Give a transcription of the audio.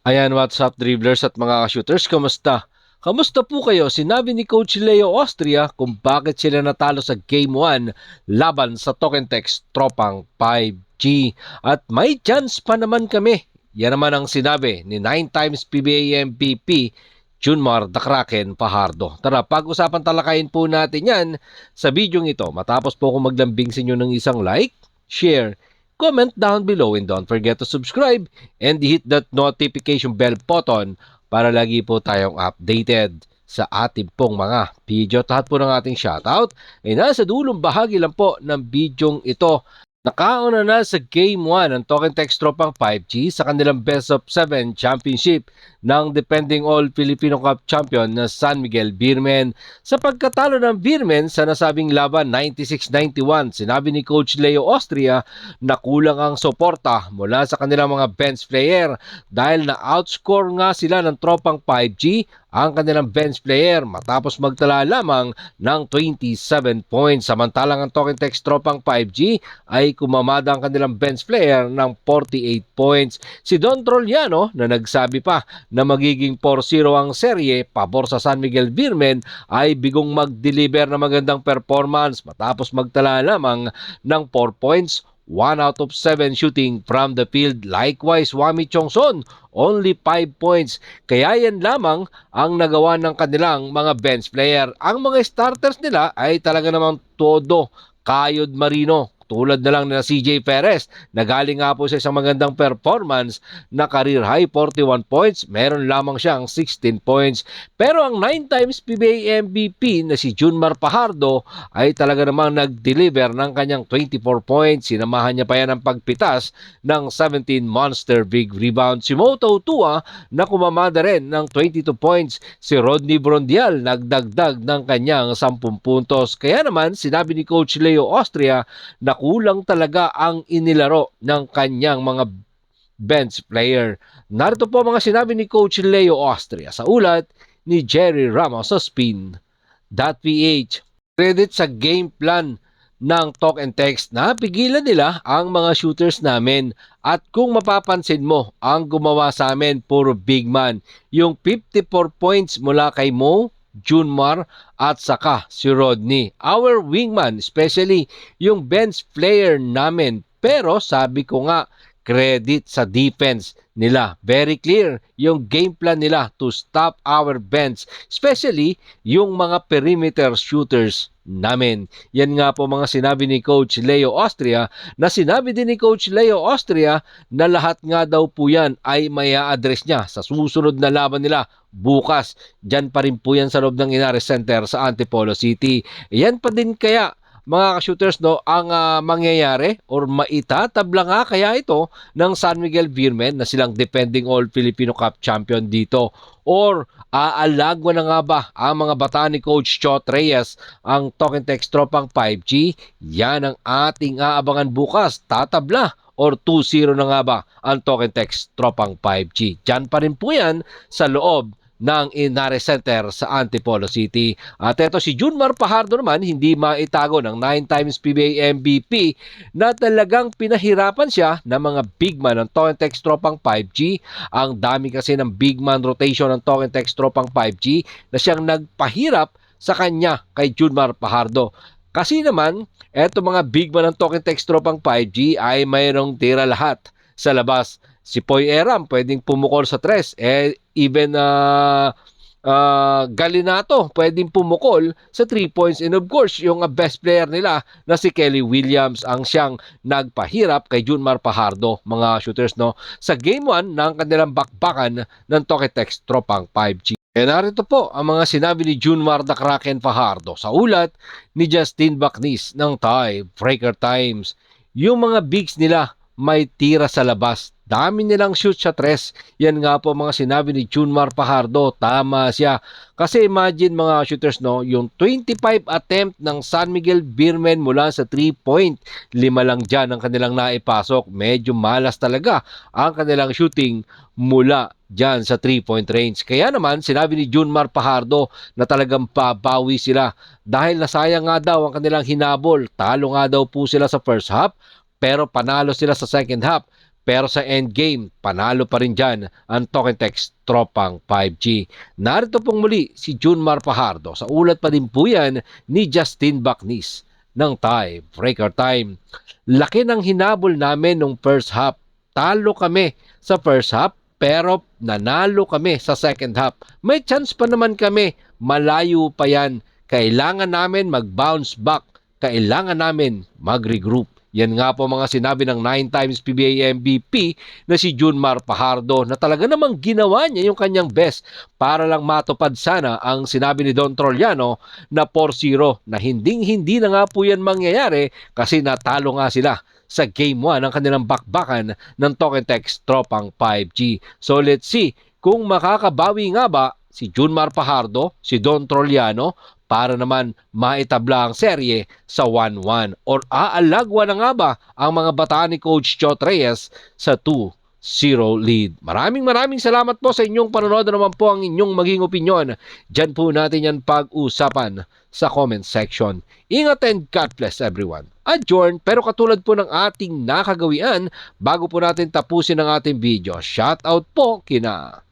Ayan, what's up dribblers at mga shooters, kamusta? Kamusta po kayo? Sinabi ni Coach Leo Austria kung bakit sila natalo sa Game 1 laban sa Token Text Tropang 5G. At may chance pa naman kami. Yan naman ang sinabi ni 9 times PBA MVP Junmar The Kraken Fajardo. Tara, pag-usapan talakayin po natin yan sa video ito. Matapos po akong maglambing sa inyo ng isang like, share, comment down below and don't forget to subscribe and hit that notification bell button para lagi po tayong updated sa ating pong mga video. Lahat po ng ating shoutout ay nasa dulong bahagi lang po ng bidyong ito. Nakauna na sa Game 1 ang Token Text Tropang 5G sa kanilang Best of 7 Championship ng defending All-Filipino Cup champion na San Miguel Beermen. Sa pagkatalo ng Beermen sa nasabing laban 96-91, sinabi ni Coach Leo Austria na kulang ang suporta mula sa kanilang mga bench player dahil na-outscore nga sila ng Tropang 5G ang kanilang bench player matapos magtala lamang ng 27 points. Samantalang ang Token Text Tropang 5G ay kumamada ang kanilang bench player ng 48 points. Si Don Troliano na nagsabi pa na magiging 4-0 ang serye pabor sa San Miguel Beermen ay bigong mag-deliver na magandang performance matapos magtala lamang ng 4 points. 1 out of 7 shooting from the field. Likewise, Wami Chongson, only 5 points. Kaya yan lamang ang nagawa ng kanilang mga bench player. Ang mga starters nila ay talaga namang todo. Kayod Marino, tulad na lang na CJ Perez na galing nga po sa isang magandang performance na career high 41 points, meron lamang siyang 16 points. Pero ang 9 times PBA MVP na si Junmar Fajardo ay talaga namang nag-deliver ng kanyang 24 points. Sinamahan niya pa yan ang pagpitas ng 17 monster big rebound. Si Moto Tua na kumamada rin ng 22 points. Si Rodney Brondial nagdagdag ng kanyang 10 puntos. Kaya naman sinabi ni Coach Leo Austria na kulang talaga ang inilaro ng kanyang mga bench player. Narito po mga sinabi ni Coach Leo Austria sa ulat ni Jerry Ramos sa spin.ph. Credit sa game plan ng Talk and Text na pigilan nila ang mga shooters namin. At kung mapapansin mo, ang gumawa sa amin puro big man. Yung 54 points mula kay Mo, Junmar at saka si Rodney. Our wingman, especially yung bench player namin. Pero sabi ko nga, credit sa defense nila. Very clear yung game plan nila to stop our bench, especially yung mga perimeter shooters namin. Yan nga po mga sinabi ni Coach Leo Austria, na sinabi din ni Coach Leo Austria na lahat nga daw po yan ay may a-address niya sa susunod na laban nila bukas. Diyan pa rin po yan sa loob ng Inares Center sa Antipolo City. Yan pa din kaya mga ka-shooters ang mangyayari or maitatabla nga kaya ito ng San Miguel Beermen na silang defending All-Filipino Cup champion dito, or aalagwa na nga ba ang mga bata ni Coach Chot Reyes ang Token Text Tropang 5G? Yan ang ating aabangan bukas. Tatabla or 2-0 na nga ba ang Token Text Tropang 5G? Diyan pa rin po yan sa loob ng Inares Center sa Antipolo City. At ito si Junmar Fajardo naman, hindi maitago ng 9 times PBA MVP na talagang pinahirapan siya ng mga big man ng Token Text Tropang 5G. Ang dami kasi ng big man rotation ng Token Text Tropang 5G na siyang nagpahirap sa kanya kay Junmar Fajardo. Kasi naman, eto mga big man ng Token Text Tropang 5G ay mayroong tira lahat sa labas. Si Poy Eram pwedeng pumukol sa 3. Even Galinato pwedeng pumukol sa 3 points. And of course, yung best player nila na si Kelly Williams ang siyang nagpahirap kay Junmar Fajardo, mga shooters, sa Game 1 ng kanilang bakbakan ng Token Text Tropang 5G. E narito po ang mga sinabi ni Junmar The Kraken Fajardo sa ulat ni Justin Bacnis ng Tie Breaker Times. Yung mga bigs nila may tira sa labas. Dami nilang shoot sa 3. Yan nga po mga sinabi ni Junmar Fajardo. Tama siya. Kasi imagine mga shooters, yung 25 attempt ng San Miguel Beermen mula sa 3-point. 5 lang dyan ang kanilang naipasok. Medyo malas talaga ang kanilang shooting mula dyan sa 3-point range. Kaya naman sinabi ni Junmar Fajardo na talagang pabawi sila dahil nasayang nga daw ang kanilang hinabol. Talo nga daw po sila sa first half pero panalo sila sa second half. Pero sa endgame, panalo pa rin dyan ang Talk and Text Tropang 5G. Narito pong muli si Junmar Fajardo. Sa ulat pa din po yan ni Justin Bacnis ng Tie Breaker Time. Laki ng hinabol namin nung first half. Talo kami sa first half pero nanalo kami sa second half. May chance pa naman kami. Malayo pa yan. Kailangan namin mag-bounce back. Kailangan namin mag-regroup. Yan nga po mga sinabi ng 9 times PBA MVP na si Junmar Fajardo na talaga namang ginawa niya yung kanyang best para lang matupad sana ang sinabi ni Don Trollano na 4-0 na hindi na nga po yan mangyayari kasi natalo nga sila sa Game 1 ang kanilang bakbakan ng Talk and Text Tropang 5G. So let's see kung makakabawi nga ba si Junmar Fajardo, si Don Trollano para naman maitabla ang serye sa 1-1 or aalagwa na nga ba ang mga bataan ni Coach Chot Reyes sa 2-0 lead. Maraming salamat po sa inyong panonood. Naman po ang inyong maging opinyon. Diyan po natin yan pag-usapan sa comment section. Ingat and God bless everyone. Adjourn, pero katulad po ng ating nakagawian bago po natin tapusin ang ating video. Shout out po kina